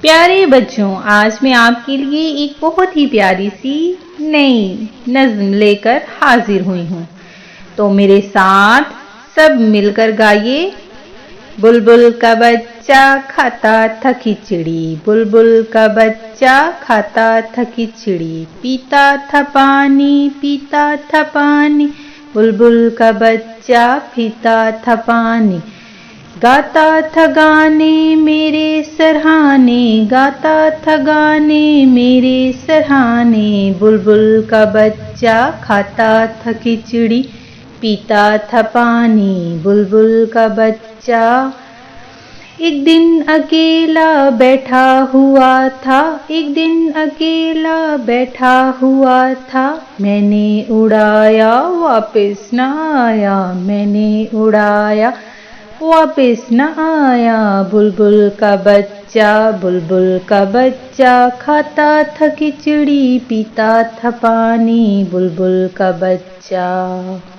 प्यारे बच्चों, आज मैं आपके लिए एक बहुत ही प्यारी सी नई नज्म लेकर हाजिर हुई हूँ। तो मेरे साथ सब मिलकर गाइए। बुलबुल का बच्चा खाता था खिचड़ी, बुलबुल का बच्चा खाता था खिचड़ी, पीता था पानी, बुलबुल का बच्चा पीता था पानी। गाता था गाने मेरे सरहाने, गाता था गाने मेरे सरहाने, बुलबुल का बच्चा खाता था खिचड़ी, पीता था पानी, बुलबुल का बच्चा। एक दिन अकेला बैठा हुआ था, एक दिन अकेला बैठा हुआ था, मैंने उड़ाया वापस न आया, मैंने उड़ाया वापस न आया, बुलबुल का बच्चा, बुलबुल का बच्चा खाता था खिचड़ी, पीता था पानी, बुलबुल का बच्चा।